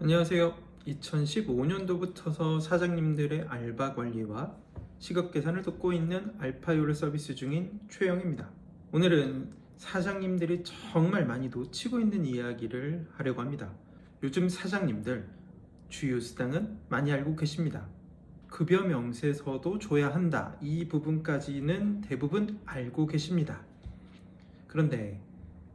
안녕하세요. 2015년도부터서 사장님들의 알바 관리와 시급 계산을 돕고 있는 알파요를 서비스 중인 최영입니다. 오늘은 사장님들이 정말 많이 놓치고 있는 이야기를 하려고 합니다. 요즘 사장님들 주요 수당은 많이 알고 계십니다. 급여 명세서도 줘야 한다. 이 부분까지는 대부분 알고 계십니다. 그런데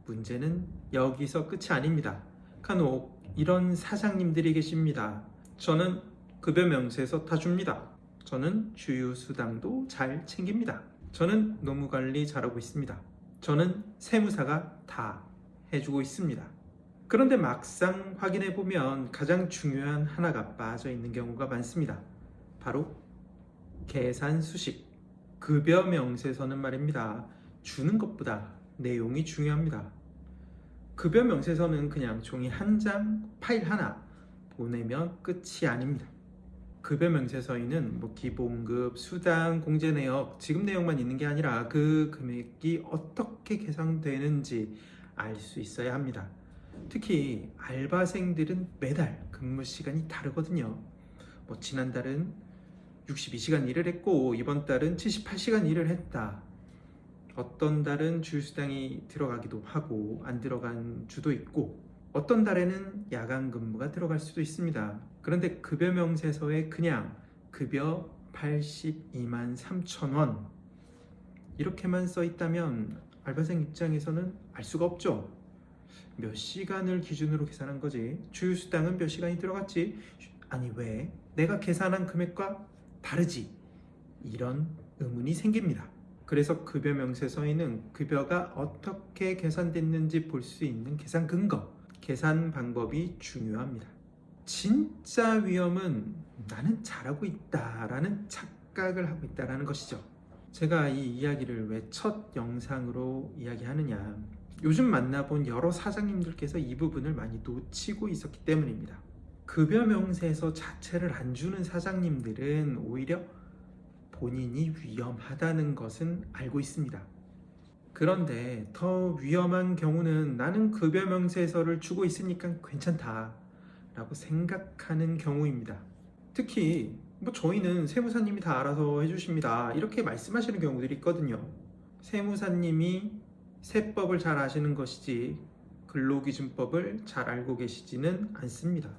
문제는 여기서 끝이 아닙니다. 간혹 이런 사장님들이 계십니다. 저는 급여 명세서 다 줍니다. 저는 주유 수당도 잘 챙깁니다. 저는 노무 관리 잘하고 있습니다. 저는 세무사가 다 해주고 있습니다. 그런데 막상 확인해 보면 가장 중요한 하나가 빠져 있는 경우가 많습니다. 바로 계산 수식. 급여 명세서는 말입니다. 주는 것보다 내용이 중요합니다. 급여 명세서는 그냥 종이 한 장, 파일 하나 보내면 끝이 아닙니다. 급여 명세서에는 기본급, 수당, 공제 내역, 지급 내역만 있는 게 아니라 그 금액이 어떻게 계산되는지 알 수 있어야 합니다. 특히 알바생들은 매달 근무 시간이 다르거든요. 지난달은 62시간 일을 했고 이번 달은 78시간 일을 했다. 어떤 달은 주휴수당이 들어가기도 하고 안 들어간 주도 있고 어떤 달에는 야간 근무가 들어갈 수도 있습니다. 그런데 급여 명세서에 그냥 급여 82만 3천 원 이렇게만 써 있다면 알바생 입장에서는 알 수가 없죠. 몇 시간을 기준으로 계산한 거지? 주휴수당은 몇 시간이 들어갔지? 아니 왜 내가 계산한 금액과 다르지? 이런 의문이 생깁니다. 그래서 급여 명세서에는 급여가 어떻게 계산됐는지 볼 수 있는 계산 근거, 계산 방법이 중요합니다. 진짜 위험은 나는 잘하고 있다라는 착각을 하고 있다라는 것이죠. 제가 이 이야기를 왜 첫 영상으로 이야기하느냐, 요즘 만나본 여러 사장님들께서 이 부분을 많이 놓치고 있었기 때문입니다. 급여 명세서 자체를 안 주는 사장님들은 오히려 본인이 위험하다는 것은 알고 있습니다. 그런데 더 위험한 경우는 나는 급여 명세서를 주고 있으니까 괜찮다 라고 생각하는 경우입니다. 특히 저희는 세무사님이 다 알아서 해주십니다 이렇게 말씀하시는 경우들이 있거든요. 세무사님이 세법을 잘 아시는 것이지 근로기준법을 잘 알고 계시지는 않습니다.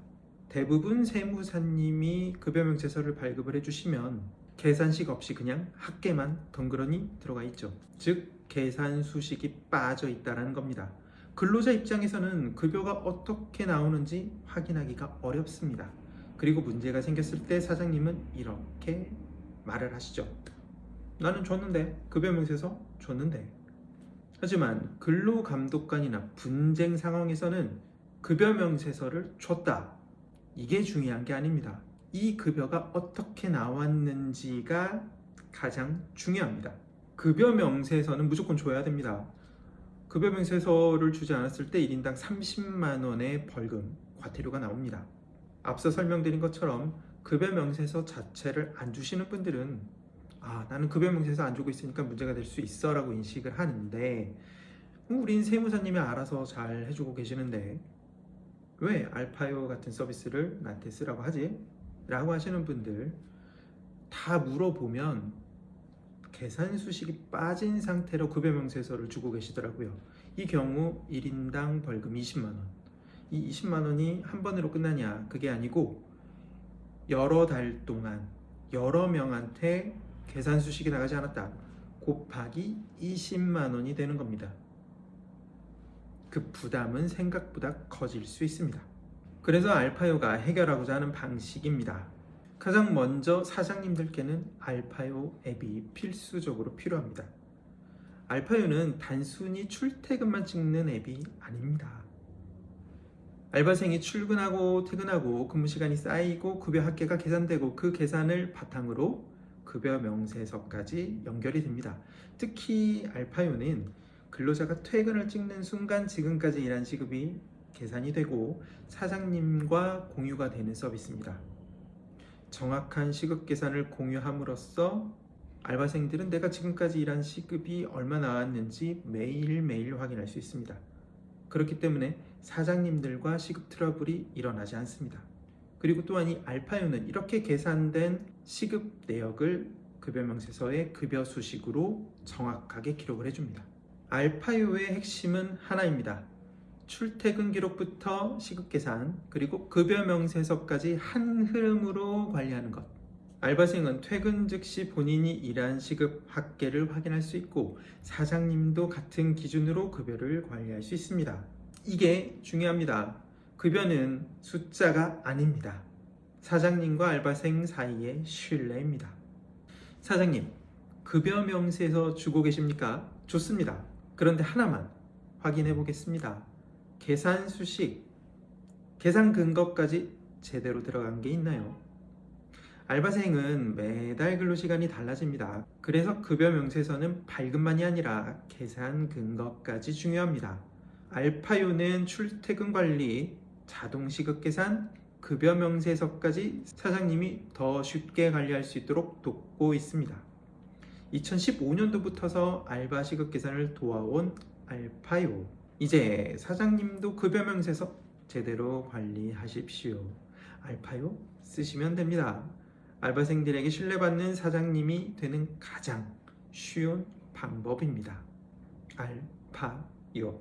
대부분 세무사님이 급여 명세서를 발급을 해주시면 계산식 없이 그냥 합계만 덩그러니 들어가 있죠. 즉 계산 수식이 빠져 있다는 겁니다. 근로자 입장에서는 급여가 어떻게 나오는지 확인하기가 어렵습니다. 그리고 문제가 생겼을 때 사장님은 이렇게 말을 하시죠. 나는 줬는데, 급여 명세서 줬는데. 하지만 근로감독관이나 분쟁 상황에서는 급여 명세서를 줬다. 이게 중요한 게 아닙니다. 이 급여가 어떻게 나왔는지가 가장 중요합니다. 급여 명세서는 무조건 줘야 됩니다. 급여 명세서를 주지 않았을 때 1인당 30만 원의 벌금, 과태료가 나옵니다. 앞서 설명드린 것처럼 급여 명세서 자체를 안 주시는 분들은 나는 급여 명세서 안 주고 있으니까 문제가 될 수 있어 라고 인식을 하는데, 우린 세무사님이 알아서 잘 해주고 계시는데 왜 알파요 같은 서비스를 나한테 쓰라고 하지? 라고 하시는 분들 다 물어보면 계산 수식이 빠진 상태로 급여 명세서를 주고 계시더라고요. 이 경우 1인당 벌금 20만 원. 이 20만 원이 한 번으로 끝나냐? 그게 아니고 여러 달 동안 여러 명한테 계산 수식이 나가지 않았다. 곱하기 20만 원이 되는 겁니다. 그 부담은 생각보다 커질 수 있습니다. 그래서 알파요가 해결하고자 하는 방식입니다. 가장 먼저 사장님들께는 알파요 앱이 필수적으로 필요합니다. 알파요는 단순히 출퇴근만 찍는 앱이 아닙니다. 알바생이 출근하고 퇴근하고 근무 시간이 쌓이고 급여 합계가 계산되고 그 계산을 바탕으로 급여 명세서까지 연결이 됩니다. 특히 알파요는 근로자가 퇴근을 찍는 순간 지금까지 일한 시급이 계산이 되고 사장님과 공유가 되는 서비스입니다. 정확한 시급 계산을 공유함으로써 알바생들은 내가 지금까지 일한 시급이 얼마 나왔는지 매일매일 확인할 수 있습니다. 그렇기 때문에 사장님들과 시급 트러블이 일어나지 않습니다. 그리고 또한 이 알파요는 이렇게 계산된 시급 내역을 급여명세서의 급여 수식으로 정확하게 기록을 해줍니다. 알파요의 핵심은 하나입니다. 출퇴근 기록부터 시급 계산 그리고 급여 명세서까지 한 흐름으로 관리하는 것. 알바생은 퇴근 즉시 본인이 일한 시급 합계를 확인할 수 있고 사장님도 같은 기준으로 급여를 관리할 수 있습니다. 이게 중요합니다. 급여는 숫자가 아닙니다. 사장님과 알바생 사이의 신뢰입니다. 사장님, 급여 명세서 주고 계십니까? 좋습니다. 그런데 하나만 확인해 보겠습니다. 계산 수식, 계산 근거까지 제대로 들어간 게 있나요? 알바생은 매달 근로시간이 달라집니다. 그래서 급여 명세서는 발급만이 아니라 계산 근거까지 중요합니다. 알파요는 출퇴근 관리, 자동 시급 계산, 급여 명세서까지 사장님이 더 쉽게 관리할 수 있도록 돕고 있습니다. 2015년도부터서 알바 시급 계산을 도와온 알파요. 이제 사장님도 급여 명세서 제대로 관리하십시오. 알파요 쓰시면 됩니다. 알바생들에게 신뢰받는 사장님이 되는 가장 쉬운 방법입니다. 알파요.